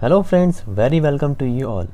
Hello friends, very welcome to you all.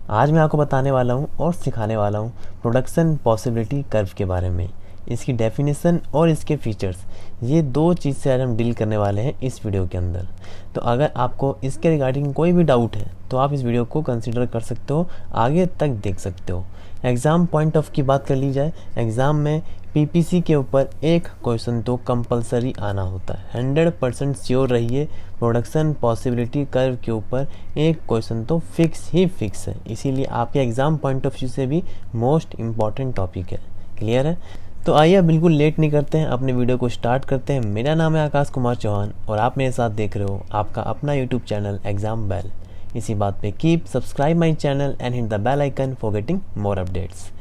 आज मैं आपको बताने वाला हूँ और सिखाने वाला हूँ प्रोडक्शन पॉसिबिलिटी कर्व के बारे में, इसकी डेफिनेशन और इसके फीचर्स। ये दो चीज़ से आज हम डील करने वाले हैं इस वीडियो के अंदर। तो अगर आपको इसके रिगार्डिंग कोई भी डाउट है तो आप इस वीडियो को कंसिडर कर सकते हो, आगे तक देख सकते हो। एग्ज़ाम पॉइंट ऑफ की बात कर ली जाए, एग्ज़ाम में पीपीसी के ऊपर एक क्वेश्चन तो कंपलसरी आना होता है। 100% श्योर रहिए, प्रोडक्शन पॉसिबिलिटी कर्व के ऊपर एक क्वेश्चन तो फिक्स ही फिक्स है, इसीलिए आपके एग्ज़ाम पॉइंट ऑफ व्यू से भी मोस्ट इम्पॉर्टेंट टॉपिक है। क्लियर है? तो आइए बिल्कुल लेट नहीं करते हैं, अपने वीडियो को स्टार्ट करते हैं। मेरा नाम है आकाश कुमार चौहान और आप मेरे साथ देख रहे हो आपका अपना यूट्यूब चैनल एग्ज़ाम बेल। इसी बात पे keep subscribe my channel and hit the bell icon for getting more updates.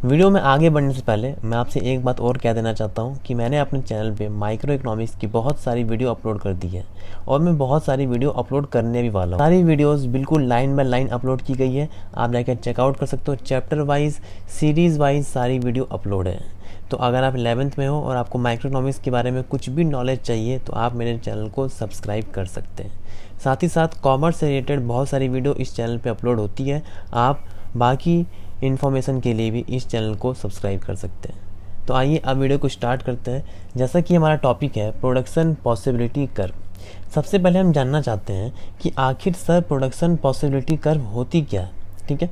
Video में आगे बढ़ने से पहले मैं आपसे एक बात और कह देना चाहता हूँ कि मैंने अपने चैनल पे माइक्रो इकोनॉमिक्स की बहुत सारी वीडियो अपलोड कर दी है और मैं बहुत सारी वीडियो अपलोड करने भी वाला हूँ। सारी वीडियोस बिल्कुल लाइन बाय लाइन अपलोड की गई है, आप जाकर चेकआउट कर सकते हो। चैप्टर वाइज, सीरीज़ वाइज सारी वीडियो अपलोड है। तो अगर आप 11th में हो और आपको माइक्रो इकोनॉमिक्स के बारे में कुछ भी नॉलेज चाहिए तो आप मेरे चैनल को सब्सक्राइब कर सकते हैं। साथ ही साथ कॉमर्स से रिलेटेड बहुत सारी वीडियो इस चैनल पर अपलोड होती है, आप बाकी इन्फॉर्मेशन के लिए भी इस चैनल को सब्सक्राइब कर सकते हैं। तो आइए अब वीडियो को स्टार्ट करते हैं। जैसा कि हमारा टॉपिक है प्रोडक्शन पॉसिबिलिटी कर्व। सबसे पहले हम जानना चाहते हैं कि आखिर सर प्रोडक्शन पॉसिबिलिटी कर्व होती क्या है। ठीक है,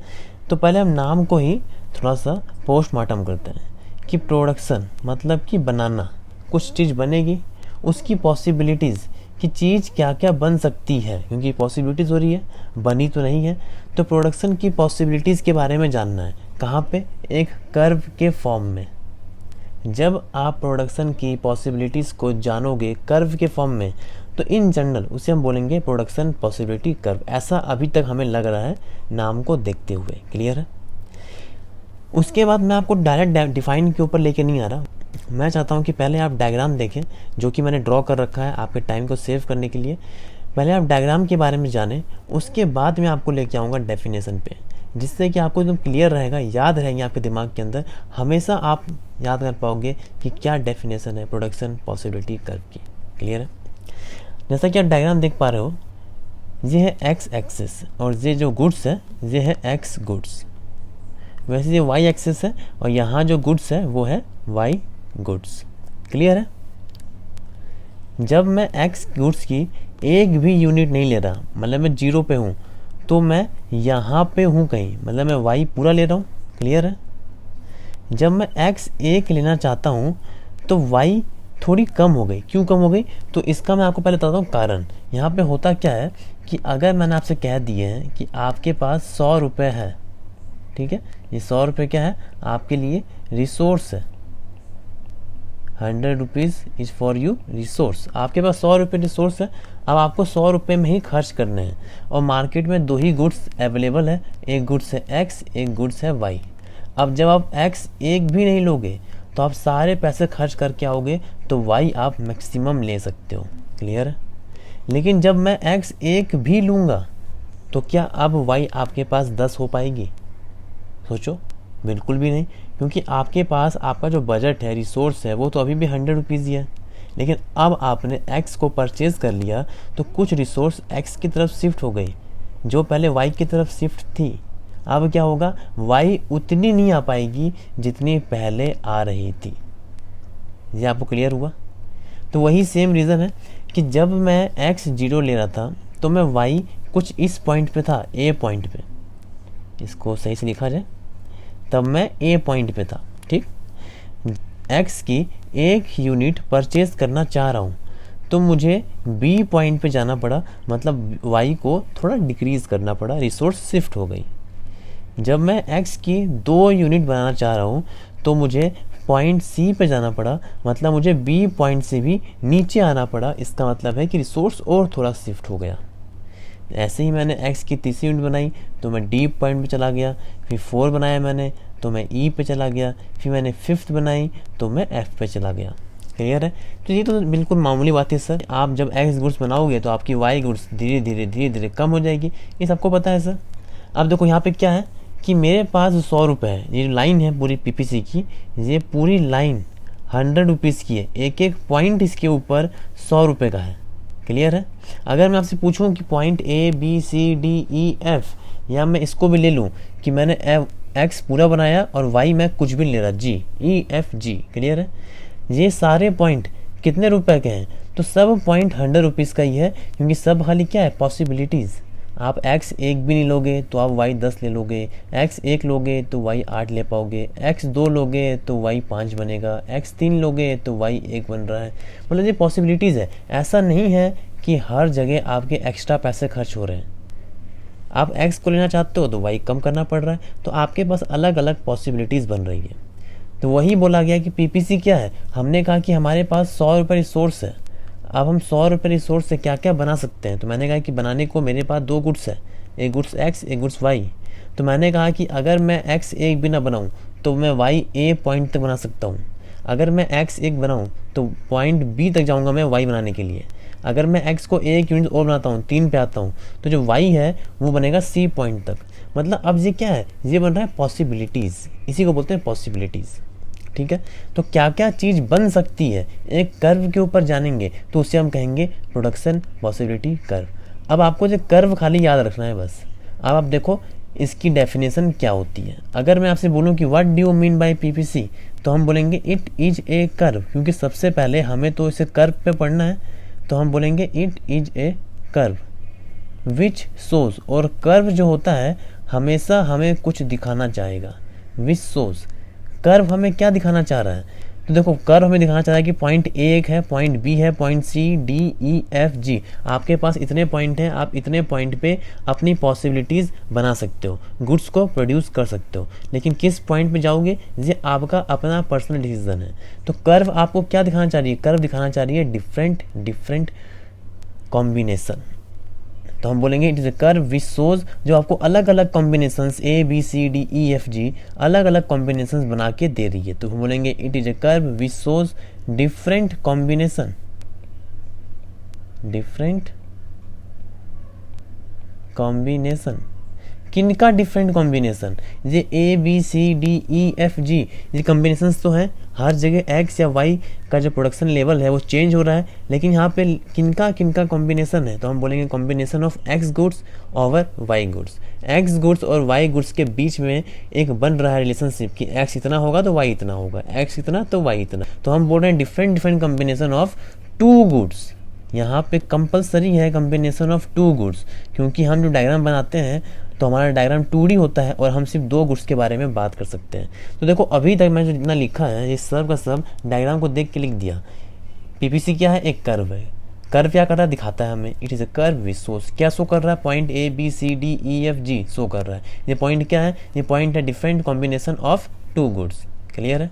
तो पहले हम नाम को ही थोड़ा सा पोस्टमार्टम करते हैं कि प्रोडक्शन मतलब कि बनाना, कुछ चीज़ बनेगी, उसकी पॉसिबिलिटीज़ कि चीज़ क्या क्या बन सकती है, क्योंकि पॉसिबिलिटीज़ हो रही है, बनी तो नहीं है। तो प्रोडक्शन की पॉसिबिलिटीज़ के बारे में जानना है। कहाँ पे? एक कर्व के फॉर्म में। जब आप प्रोडक्शन की पॉसिबिलिटीज़ को जानोगे कर्व के फॉर्म में, तो इन जनरल उसे हम बोलेंगे प्रोडक्शन पॉसिबिलिटी कर्व। ऐसा अभी तक हमें लग रहा है नाम को देखते हुए। क्लियर है? उसके बाद मैं आपको डायरेक्ट डिफाइन के ऊपर लेके नहीं आ रहा। मैं चाहता हूँ कि पहले आप डायग्राम देखें, जो कि मैंने ड्रॉ कर रखा है आपके टाइम को सेव करने के लिए। पहले आप डायग्राम के बारे में जानें, उसके बाद मैं आपको लेके आऊँगा डेफिनेशन पे, जिससे कि आपको एकदम क्लियर रहेगा, याद रहेंगे आपके दिमाग के अंदर। हमेशा आप याद कर पाओगे कि क्या डेफिनेशन है प्रोडक्शन पॉसिबिलिटी कर्व की। क्लियर है? जैसा कि आप डायग्राम देख पा रहे हो, ये है एक्स एक्सिस और ये जो गुड्स है ये है एक्स गुड्स। वैसे ये वाई एक्सिस है और यहाँ जो गुड्स है वो है वाई गुड्स। क्लियर है? जब मैं एक्स गुड्स की एक भी यूनिट नहीं ले रहा, मतलब मैं 0 पे हूँ, तो मैं यहाँ पे हूँ कहीं, मतलब मैं वाई पूरा ले रहा हूँ। क्लियर है? जब मैं एक्स एक लेना चाहता हूँ तो वाई थोड़ी कम हो गई। क्यों कम हो गई? तो इसका मैं आपको पहले बताता हूँ कारण। यहाँ पे होता क्या है कि अगर मैंने आपसे कह दिए हैं कि आपके पास 100 रुपये है, ठीक है, ये 100 रुपये क्या है? आपके लिए रिसोर्स है। 100 rupees is for you resource. आपके पास 100 रुपये रिसोर्स है, अब आपको 100 रुपये में ही खर्च करने हैं और मार्केट में दो ही गुड्स अवेलेबल है, एक गुड्स है एक्स, एक गुड्स है वाई। अब जब आप एक्स एक भी नहीं लोगे तो आप सारे पैसे खर्च करके आओगे, तो वाई आप मैक्सिमम ले सकते हो। क्लियर है? लेकिन जब मैं एक्स एक भी लूँगा तो क्या अब वाई आपके पास 10 हो पाएगी? सोचो, बिल्कुल भी नहीं, क्योंकि आपके पास आपका जो बजट है, रिसोर्स है, वो तो अभी भी 100 रुपीज़ ही है। लेकिन अब आपने एक्स को परचेज कर लिया तो कुछ रिसोर्स एक्स की तरफ शिफ्ट हो गई, जो पहले वाई की तरफ शिफ्ट थी। अब क्या होगा? वाई उतनी नहीं आ पाएगी जितनी पहले आ रही थी। ये आपको क्लियर हुआ? तो वही सेम रीज़न है कि जब मैं एक्स 0 ले रहा था तो मैं वाई कुछ इस पॉइंट पे था, ए पॉइंट पे, इसको सही से लिखा जाए, तब मैं ए पॉइंट पे था। ठीक, एक्स की एक यूनिट परचेज करना चाह रहा हूँ तो मुझे बी पॉइंट पे जाना पड़ा, मतलब वाई को थोड़ा डिक्रीज़ करना पड़ा, रिसोर्स शिफ्ट हो गई। जब मैं एक्स की 2 यूनिट बनाना चाह रहा हूँ तो मुझे पॉइंट सी पे जाना पड़ा, मतलब मुझे बी पॉइंट से भी नीचे आना पड़ा। इसका मतलब है कि रिसोर्स और थोड़ा शिफ्ट हो गया। ऐसे ही मैंने एक्स की तीसरी यूनिट बनाई तो मैं डी पॉइंट पे चला गया, फिर 4 बनाया मैंने तो मैं ई पे चला गया, फिर मैंने 5th बनाई तो मैं एफ पे चला गया। क्लियर है? तो ये तो बिल्कुल मामूली बात है सर। आप जब एक्स गुड्स बनाओगे तो आपकी वाई गुड्स धीरे धीरे कम हो जाएगी, ये सबको पता है सर। अब देखो यहाँ पे क्या है कि मेरे पास 100 रुपये है, ये लाइन है पूरी पीपीसी की, ये पूरी लाइन 100 रुपीज़ की है, एक एक पॉइंट इसके ऊपर 100 रुपये का है। क्लियर है। अगर मैं आपसे पूछूं कि point A B C D E F, या मैं इसको भी ले लूं कि मैंने एक्स पूरा बनाया और वाई मैं कुछ भी नहीं ले रहा, जी ई एफ जी, क्लियर है। ये सारे पॉइंट कितने रुपए के हैं, तो सब पॉइंट 100 रुपीज़ का ही है, क्योंकि सब खाली क्या है, पॉसिबिलिटीज़। आप एक्स एक भी नहीं लोगे तो आप वाई 10 ले लोगे, एक्स एक लोगे तो वाई 8 ले पाओगे, एक्स 2 लोगे तो वाई 5 बनेगा, एक्स 3 लोगे तो वाई 1 बन रहा है। मतलब ये पॉसिबिलिटीज़ है, ऐसा नहीं है कि हर जगह आपके एक्स्ट्रा पैसे खर्च हो रहे हैं। आप एक्स को लेना चाहते हो तो वाई कम करना पड़ रहा है, तो आपके पास अलग अलग पॉसिबिलिटीज़ बन रही है। तो वही बोला गया कि पीपीसी क्या है, हमने कहा कि हमारे पास 100 रुपये रिसोर्स है। अब हम 100 रुपये रिसोर्स से क्या क्या बना सकते हैं, तो मैंने कहा कि बनाने को मेरे पास 2 गुड्स है, एक गुड्स एक्स एक गुड्स वाई। तो मैंने कहा कि अगर मैं एक्स एक भी ना बनाऊँ तो मैं वाई ए पॉइंट तक बना सकता हूँ। अगर मैं एक्स एक बनाऊँ तो पॉइंट बी तक जाऊँगा मैं वाई बनाने के लिए। अगर मैं एक्स को एक यूनिट और बनाता हूँ, 3 पे आता हूँ, तो जो वाई है वो बनेगा सी पॉइंट तक। मतलब अब ये क्या है, ये बन रहा है पॉसिबिलिटीज़, इसी को बोलते हैं पॉसिबिलिटीज़। ठीक है, तो क्या क्या चीज़ बन सकती है, एक कर्व के ऊपर जानेंगे तो उसे हम कहेंगे प्रोडक्शन पॉसिबिलिटी कर्व। अब आपको जो कर्व खाली याद रखना है बस। अब आप देखो इसकी डेफिनेशन क्या होती है। अगर मैं आपसे बोलूं कि what do you mean by PPC, तो हम बोलेंगे इट इज ए कर्व, क्योंकि सबसे पहले हमें तो इसे कर्व पे पढ़ना है, तो हम बोलेंगे it is a curve which shows. और कर्व जो होता है हमेशा हमें कुछ दिखाना चाहेगा, विच शोज। कर्व हमें क्या दिखाना चाह रहा है, तो देखो कर्व हमें दिखाना चाह रहा है कि पॉइंट ए एक है, पॉइंट बी है, point C D E F G. आपके पास इतने पॉइंट हैं, आप इतने पॉइंट पे अपनी पॉसिबिलिटीज़ बना सकते हो, गुड्स को प्रोड्यूस कर सकते हो। लेकिन किस पॉइंट पे जाओगे ये आपका अपना पर्सनल डिसीजन है। तो कर्व आपको क्या दिखाना चाह रही है, कर्व दिखाना चाह रही है डिफरेंट कॉम्बिनेशन। तो हम बोलेंगे it is a curve which shows, जो आपको अलग अलग combinations A B C D E F G अलग अलग कॉम्बिनेशंस बना के दे रही है। तो हम बोलेंगे it is a curve which shows different combination, different combination. किनका डिफरेंट कॉम्बिनेशन, ये A B C D E F G, ये कॉम्बिनेशंस तो हैं, हर जगह एक्स या वाई का जो प्रोडक्शन लेवल है वो चेंज हो रहा है, लेकिन यहाँ पे किनका किनका कॉम्बिनेशन है, तो हम बोलेंगे combination of X goods over Y goods. X goods और वाई गुड्स के बीच में एक बन रहा है रिलेशनशिप कि एक्स इतना होगा तो वाई इतना होगा, एक्स इतना तो वाई इतना। तो हम बोल रहे हैं डिफरेंट कॉम्बिनेशन ऑफ 2 गुड्स। यहाँ पे कंपलसरी है कॉम्बिनेशन ऑफ 2 गुड्स, क्योंकि हम जो डायग्राम बनाते हैं तो हमारा डायग्राम 2D होता है और हम सिर्फ 2 गुड्स के बारे में बात कर सकते हैं। तो देखो अभी तक मैं जो जितना लिखा है ये सब का सब डायग्राम को देख के लिख दिया। पीपीसी क्या है, एक कर्व है। कर्व क्या कर रहा है, दिखाता है हमें it is a curve which shows, क्या शो कर रहा है, point A B C D E F G show कर रहा है। ये पॉइंट क्या है, ये पॉइंट है different combination of 2 goods. Clear है।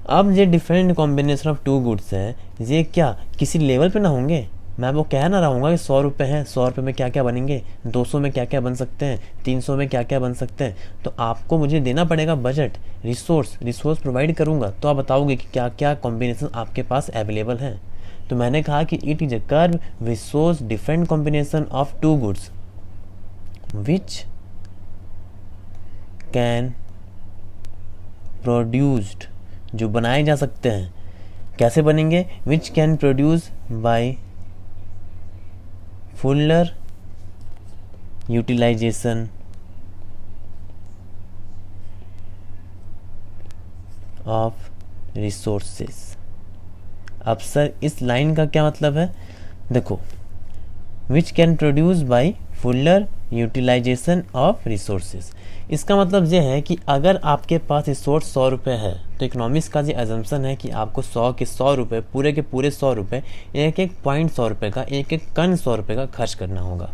अब ये डिफरेंट कॉम्बिनेशन ऑफ 2 गुड्स है, ये क्या किसी लेवल पे ना होंगे। मैं वो कह ना रहूँगा कि 100 रुपये हैं, 100 रुपये में क्या क्या बनेंगे, 200 में क्या क्या बन सकते हैं, 300 में क्या क्या बन सकते हैं। तो आपको मुझे देना पड़ेगा बजट, रिसोर्स प्रोवाइड करूँगा, तो आप बताओगे कि क्या क्या कॉम्बिनेशन आपके पास अवेलेबल हैं। तो मैंने कहा कि it is a curve which shows different combination of 2 goods which can produced, जो बनाए जा सकते हैं। कैसे बनेंगे, which can produce by fuller utilization of resources. अब सर इस लाइन का क्या मतलब है, देखो which can produce by fuller utilization of resources. इसका मतलब ये है कि अगर आपके पास रिसोर्स 100 रुपये है तो इकोनॉमिक्स का ये एजम्पशन है कि आपको 100 के 100 रुपये, पूरे के पूरे 100 रुपये, एक एक पॉइंट 100 रुपये का, एक एक कण 100 रुपये का खर्च करना होगा।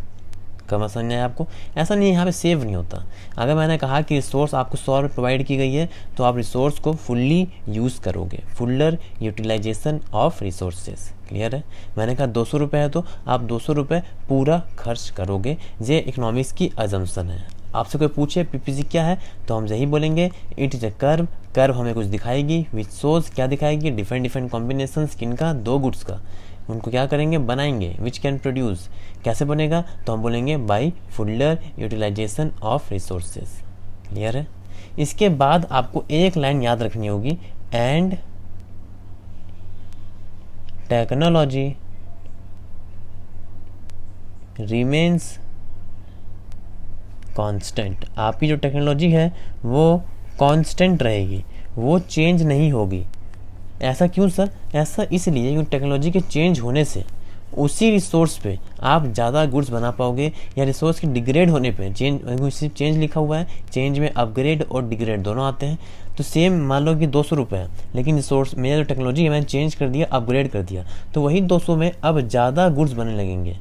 कम समझ आया आपको। ऐसा नहीं है यहाँ पे सेव नहीं होता। अगर मैंने कहा कि रिसोर्स आपको 100 रुपये प्रोवाइड की गई है तो आप रिसोर्स को फुल्ली यूज़ करोगे, fuller utilization of resources. Clear है। मैंने कहा 200 रुपये है तो आप 200 रुपये पूरा खर्च करोगे। ये इकोनॉमिक्स की अजम्पशन है। आपसे कोई पूछे पीपीसी क्या है तो हम यही बोलेंगे it is a curve. Curve हमें कुछ दिखाएगी, विच शोज क्या दिखाएगी, डिफरेंट कॉम्बिनेशंस किनका, 2 गुड्स का, उनको क्या करेंगे, बनाएंगे। विच कैन प्रोड्यूस, कैसे बनेगा, तो हम बोलेंगे by fuller utilization of resources. Clear है। इसके बाद आपको एक लाइन याद रखनी होगी, एंड टेक्नोलॉजी रिमेन्स कांस्टेंट। आपकी जो टेक्नोलॉजी है वो कांस्टेंट रहेगी, वो चेंज नहीं होगी। ऐसा क्यों सर? ऐसा इसलिए क्योंकि टेक्नोलॉजी के चेंज होने से उसी रिसोर्स पे आप ज़्यादा गुड्स बना पाओगे, या रिसोर्स के डिग्रेड होने पे, चेंज लिखा हुआ है, चेंज में अपग्रेड और डिग्रेड दोनों आते हैं। तो सेम मान लो कि 200 रुपये है, लेकिन रिसोर्स मेरा जो टेक्नोलॉजी है मैंने चेंज कर दिया, अपग्रेड कर दिया, तो वही 200 में अब ज़्यादा गुड्स बनने लगेंगे।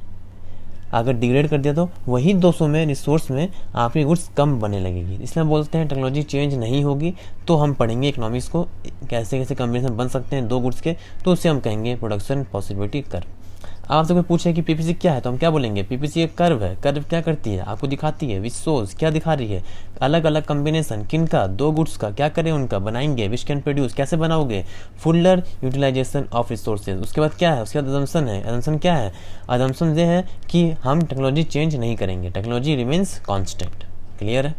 अगर डिग्रेड कर दिया तो वही 200 में रिसोर्स में आपकी गुड्स कम बनने लगेगी। इसलिए हम बोलते हैं टेक्नोलॉजी चेंज नहीं होगी। तो हम पढ़ेंगे इकोनॉमिक्स को, कैसे कैसे कॉम्बिनेशन बन सकते हैं दो गुड्स के, तो उससे हम कहेंगे प्रोडक्शन पॉसिबिलिटी कर्व। आपसे कोई पूछे कि पीपीसी क्या है तो हम क्या बोलेंगे? पीपीसी एक कर्व है। कर्व क्या करती है? आपको दिखाती है, विच शोज क्या दिखा रही है, अलग अलग कॉम्बिनेशन किनका, दो गुड्स का, क्या करें उनका, बनाएंगे, विच कैन प्रोड्यूस, कैसे बनाओगे, फुलर यूटिलाइजेशन ऑफ रिसोर्सेज। उसके बाद क्या है? उसके बाद अजम्पशन है। अजम्पशन क्या है? अजम्पशन ये है कि हम टेक्नोलॉजी चेंज नहीं करेंगे, टेक्नोलॉजी रिमेन्स कॉन्स्टेंट। क्लियर है?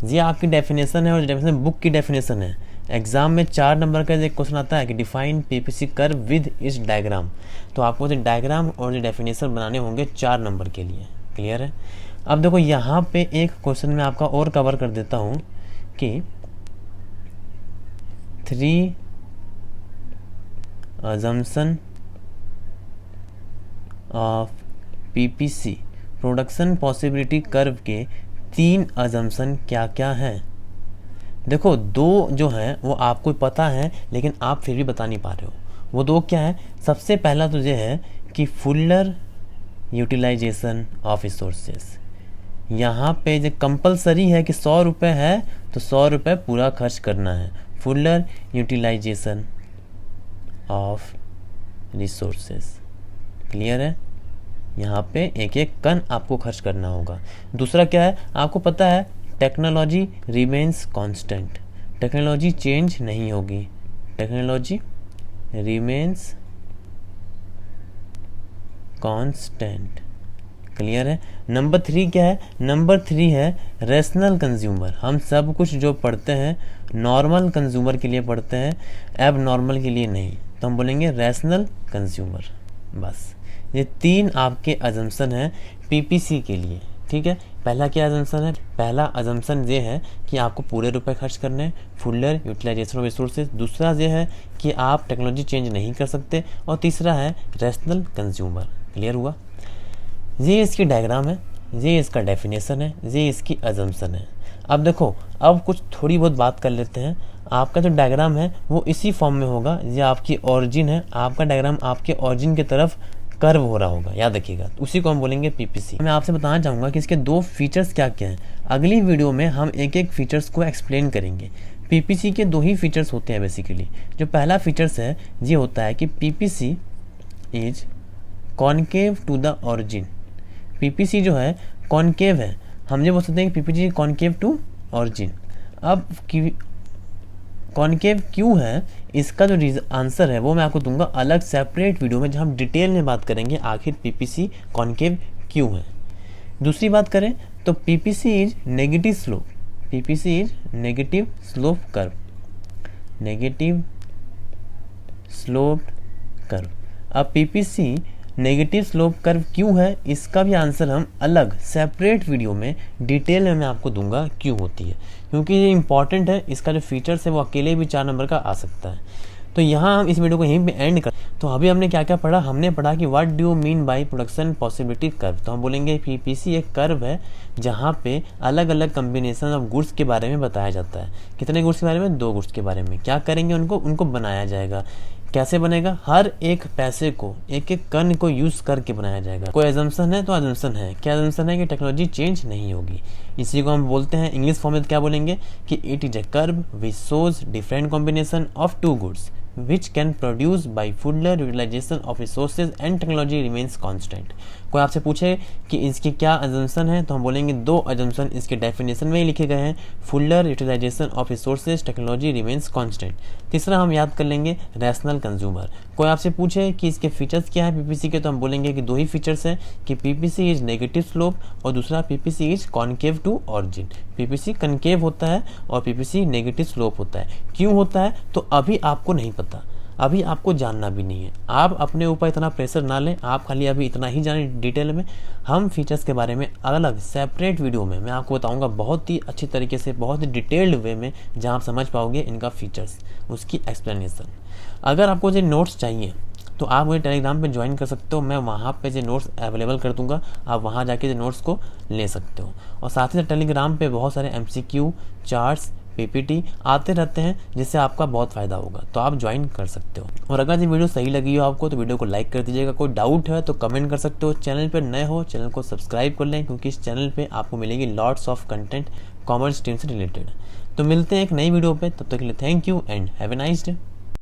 ये आपकी डेफिनेशन है, और डेफिनेशन बुक की डेफिनेशन है। एग्जाम में 4 नंबर का एक क्वेश्चन आता है कि डिफाइन पीपीसी कर्व विद इस डायग्राम। तो आपको जो डायग्राम और जो डेफिनेशन बनाने होंगे 4 नंबर के लिए। क्लियर है? अब देखो यहाँ पे एक क्वेश्चन में आपका और कवर कर देता हूँ कि 3 assumption of PPC production possibility curve के 3 assumption क्या क्या हैं। देखो 2 जो हैं वो आपको पता है, लेकिन आप फिर भी बता नहीं पा रहे हो। वो 2 क्या है? सबसे पहला तो ये है कि फुलर यूटिलाइजेशन ऑफ रिसोर्सेज। यहाँ पे जो कंपलसरी है कि 100 रुपये है तो 100 रुपये पूरा खर्च करना है। Fuller utilization of resources. Clear है? यहाँ पे एक एक कन आपको खर्च करना होगा। दूसरा क्या है? आपको पता है technology remains constant, technology change नहीं होगी, टेक्नोलॉजी रिमेन्स कांस्टेंट। क्लियर है? नंबर 3 क्या है? नंबर 3 है रैशनल कंज्यूमर। हम सब कुछ जो पढ़ते हैं नॉर्मल कंज्यूमर के लिए पढ़ते हैं, एब नॉर्मल के लिए नहीं। तो हम बोलेंगे रैशनल कंज्यूमर। बस ये 3 आपके अजम्पशन है पीपीसी के लिए। ठीक है? पहला क्या अजम्पशन है? पहला अजम्पशन ये है कि आपको पूरे रुपए खर्च करने, फुलर यूटिलाइजेशन ऑफ रिसोर्सेज। दूसरा ये है कि आप टेक्नोलॉजी चेंज नहीं कर सकते, और तीसरा है रैशनल कंज्यूमर। क्लियर हुआ? ये इसकी डायग्राम है, ये इसका डेफिनेशन है, ये इसकी अजम्पशन है। अब देखो, अब कुछ थोड़ी बहुत बात कर लेते हैं। आपका जो डायग्राम है वो इसी फॉर्म में होगा, ये आपकी ऑरिजिन है। आपका डायग्राम आपके ऑरिजिन की तरफ कर्व हो रहा होगा, याद रखिएगा। उसी को हम बोलेंगे पीपीसी। मैं आपसे बताना चाहूँगा कि इसके 2 फीचर्स क्या क्या हैं। अगली वीडियो में हम एक एक फीचर्स को एक्सप्लेन करेंगे। पीपीसी के 2 ही फीचर्स होते हैं बेसिकली। जो पहला फीचर्स है ये होता है कि PPC is concave to the origin. PPC जो है कॉनकेव है। हम ये बोल सकते हैं कि पीपीसी कॉनकेव टू ऑरिजिन। अब कॉनकेव क्यों है, इसका जो आंसर है वो मैं आपको दूंगा अलग सेपरेट वीडियो में, जहाँ हम डिटेल में बात करेंगे आखिर पीपीसी कॉनकेव क्यों है। दूसरी बात करें तो PPC is negative slope. PPC is negative slope curve, negative slope curve. अब पीपीसी नेगेटिव स्लोप कर्व क्यों है, इसका भी आंसर हम अलग सेपरेट वीडियो में डिटेल में मैं आपको दूंगा क्यों होती है, क्योंकि ये इंपॉर्टेंट है। इसका जो फीचर्स है वो अकेले भी 4 नंबर का आ सकता है। तो यहाँ हम इस वीडियो को यहीं पे एंड कर। तो अभी हमने क्या क्या पढ़ा? हमने पढ़ा कि what do you mean by production possibility curve. तो हम बोलेंगे पीपीसी एक कर्व है जहाँ पे अलग अलग कॉम्बिनेशन ऑफ गुड्स के बारे में बताया जाता है। कितने गुड्स के बारे में? 2 गुड्स के बारे में। क्या करेंगे? उनको बनाया जाएगा। कैसे बनेगा? हर एक पैसे को, एक एक कण को यूज करके बनाया जाएगा। कोई अजम्पशन है तो अजम्पशन है। क्या अजम्पशन है? कि टेक्नोलॉजी चेंज नहीं होगी। इसी को हम बोलते हैं इंग्लिश फॉर्म में क्या बोलेंगे कि it is a curve which shows different combination of 2 goods which can produce by fuller utilization of resources and technology remains constant। कोई आपसे पूछे कि इसकी क्या अजम्पशन है तो हम बोलेंगे 2 अजम्पशन इसके डेफिनेशन में ही लिखे गए हैं, fuller utilization of resources, technology remains constant. तीसरा हम याद कर लेंगे रैशनल कंज्यूमर। कोई आपसे पूछे कि इसके फीचर्स क्या है पीपीसी के, तो हम बोलेंगे कि 2 ही फीचर्स हैं कि पीपीसी इज नेगेटिव स्लोप और दूसरा PPC is concave to origin. PPC concave होता है और पीपीसी नेगेटिव स्लोप होता है। क्यों होता है तो अभी आपको नहीं पता। अभी आपको जानना भी नहीं है। आप अपने ऊपर इतना प्रेशर ना लें, आप खाली अभी इतना ही जानें डिटेल में। हम फीचर्स के बारे में अलग सेपरेट वीडियो में मैं आपको बताऊंगा बहुत ही अच्छी तरीके से, बहुत ही डिटेल्ड वे में, जहां आप समझ पाओगे इनका फीचर्स, उसकी एक्सप्लेनेशन। अगर आपको जो नोट्स चाहिए तो आप मुझे टेलीग्राम पे ज्वाइन कर सकते हो, मैं वहाँ पे जो नोट्स अवेलेबल कर दूंगा, आप वहाँ जाके जो नोट्स को ले सकते हो। और साथ ही साथ टेलीग्राम पे बहुत सारे MCQ, चार्ट्स, PPT आते रहते हैं, जिससे आपका बहुत फ़ायदा होगा, तो आप ज्वाइन कर सकते हो। और अगर ये वीडियो सही लगी हो आपको तो वीडियो को लाइक कर दीजिएगा। कोई डाउट है तो कमेंट कर सकते हो। चैनल पर नए हो चैनल को सब्सक्राइब कर लें, क्योंकि इस चैनल पर आपको मिलेगी lots of content commerce stream से रिलेटेड। तो मिलते हैं एक नई वीडियो पे, तब तक के लिए thank you and have a nice day.